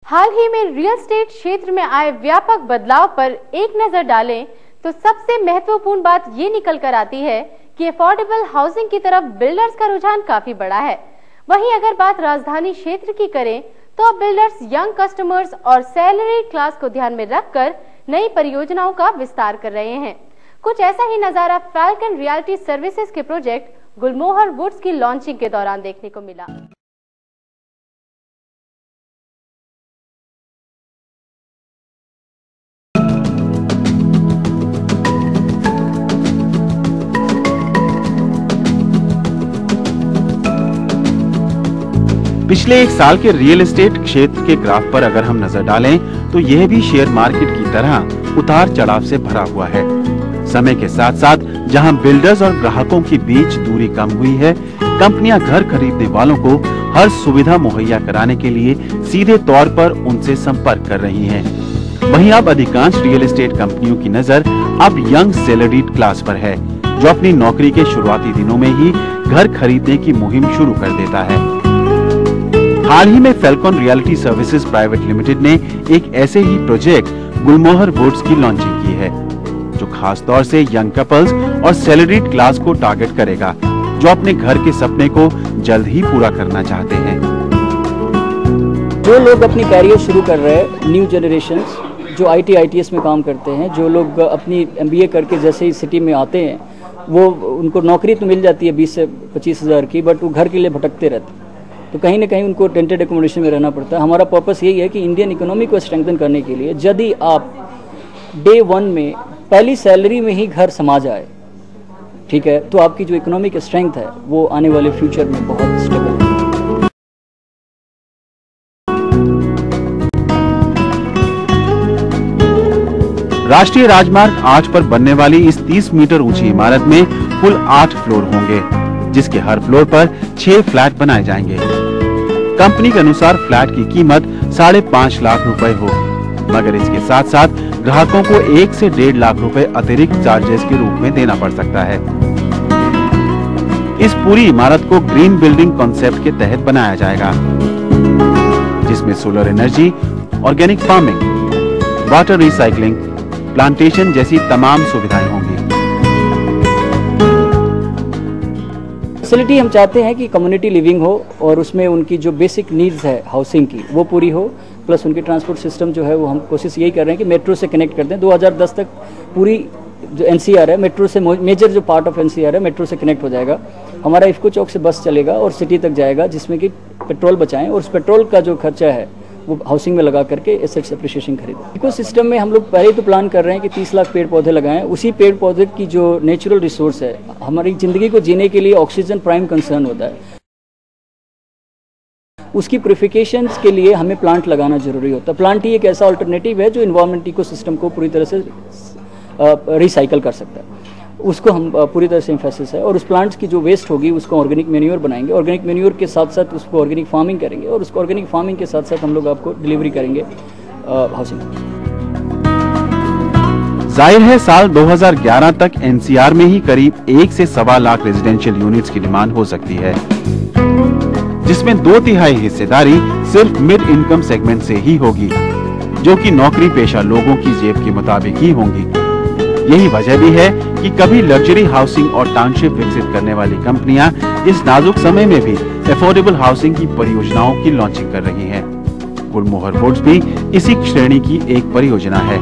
हाल ही में real estate क्षेत्र में आए व्यापक बदलाव पर एक नजर डालें तो सबसे महत्वपूर्ण बात ये निकल कर आती है कि अफोर्डेबल हाउसिंग की तरफ बिल्डर्स का रुझान काफी बड़ा है। वहीं अगर बात राजधानी क्षेत्र की करें तो अब बिल्डर्स यंग कस्टमर्स और सैलरी क्लास को ध्यान में रखकर नई परियोजनाओं का विस्तार कर रहे हैं। कुछ ऐसा ही नजारा फैल्कन रियल्टी सर्विसेज के प्रोजेक्ट गुलमोहर वुड्स की लॉन्चिंग के दौरान देखने को मिला। पिछले एक साल के रियल एस्टेट क्षेत्र के ग्राफ पर अगर हम नजर डालें तो यह भी शेयर मार्केट की तरह उतार चढ़ाव से भरा हुआ है। समय के साथ साथ जहां बिल्डर्स और ग्राहकों के बीच दूरी कम हुई है, कंपनियां घर खरीदने वालों को हर सुविधा मुहैया कराने के लिए सीधे तौर पर उनसे संपर्क कर रही हैं। वहीं अब अधिकांश रियल एस्टेट कंपनियों की नजर अब यंग सैलरीड क्लास पर है, जो अपनी नौकरी के शुरुआती दिनों में ही घर खरीदने की मुहिम शुरू कर देता है। हाल ही में falcon realty services private limited ने एक ऐसे ही प्रोजेक्ट गुलमोहर वुड्स की लॉन्चिंग की है, जो खास तौर से यंग कपल्स और सैलरीड क्लास को टारगेट करेगा, जो अपने घर के सपने को जल्द ही पूरा करना चाहते हैं। जो लोग अपनी कैरियर शुरू कर रहे हैं, न्यू जनरेशन जो IT ITS में काम करते हैं, जो लोग अपनी MBA करके जैसे ही सिटी में आते हैं, वो उनको नौकरी तो मिल जाती है 20 से 25 हज़ार की, बट वो घर के लिए भटकते रहते हैं, तो कहीं ना कहीं उनको टेंटेड एकोमोडेशन में रहना पड़ता है। हमारा पर्पस यही है कि इंडियन इकोनॉमी को स्ट्रेंथन करने के लिए यदि आप डे 1 में पहली सैलरी में ही घर समा जाए, ठीक है, तो आपकी जो इकोनॉमिक स्ट्रेंथ है वो आने वाले फ्यूचर में बहुत स्टेबल है। राष्ट्रीय राजमार्ग 8 पर बनने वाली इस 30 मीटर ऊंची इमारत में कुल 8 फ्लोर होंगे, जिसके हर फ्लोर पर 6 फ्लैट बनाए जाएंगे। कंपनी के अनुसार फ्लैट की कीमत 5.5 लाख रुपए होगी, मगर इसके साथ साथ ग्राहकों को 1 से 1.5 लाख रुपए अतिरिक्त चार्जेस के रूप में देना पड़ सकता है। इस पूरी इमारत को ग्रीन बिल्डिंग कॉन्सेप्ट के तहत बनाया जाएगा, जिसमें solar energy, organic farming, water recycling, plantation जैसी तमाम सुविधाएं होंगी। फैसिलिटी हम चाहते हैं कि कम्युनिटी लिविंग हो और उसमें उनकी जो बेसिक नीड्स है हाउसिंग की वो पूरी हो, प्लस उनकी ट्रांसपोर्ट सिस्टम जो है वो हम कोशिश यही कर रहे हैं कि मेट्रो से कनेक्ट कर दें। 2010 तक पूरी जो NCR है, मेट्रो से मेजर जो पार्ट ऑफ NCR है मेट्रो से कनेक्ट हो जाएगा। हमारा इफ्को चौक से बस चलेगा और सिटी तक जाएगा, जिसमें कि पेट्रोल बचाएं और उस पेट्रोल का जो खर्चा है वो हाउसिंग में लगा करके एसेट्स एप्रिसिएशन खरीदें। इकोसिस्टम में हम लोग पहले तो प्लान कर रहे हैं कि 30 लाख पेड़ पौधे लगाएं। उसी पेड़ पौधे की जो नेचुरल रिसोर्स है, हमारी जिंदगी को जीने के लिए ऑक्सीजन प्राइम कंसर्न होता है, उसकी प्यूरिफिकेशन के लिए हमें प्लांट लगाना जरूरी होता है। प्लांट ही एक ऐसा अल्टरनेटिव है जो इन्वायरमेंट इकोसिस्टम को पूरी तरह से रिसाइकल कर सकता है। उसको हम पूरी तरह से एम्फेसिस है, और उस प्लांट्स की जो वेस्ट होगी उसको ऑर्गेनिक मैन्योर बनाएंगे। ऑर्गेनिक मैन्योर के साथ साथ उसको ऑर्गेनिक फार्मिंग करेंगे, और उसको ऑर्गेनिक फार्मिंग के साथ साथ हम लोग आपको डिलीवरी करेंगे हाउसिंग। जाहिर है साल 2011 तक NCR में ही करीब 1 से 1.25 लाख रेजिडेंशियल यूनिट्स की डिमांड हो सकती है, जिसमें 2/3 हिस्सेदारी सिर्फ मिड इनकम सेगमेंट से ही होगी, जो कि नौकरी पेशा लोगों की जेब के मुताबिक ही होंगी। यही वजह भी है कि कभी लग्जरी हाउसिंग और टाउनशिप विकसित करने वाली कंपनियां इस नाजुक समय में भी अफोर्डेबल हाउसिंग की परियोजनाओं की लॉन्चिंग कर रही हैं। गुलमोहर वुड्स भी इसी श्रेणी की एक परियोजना है।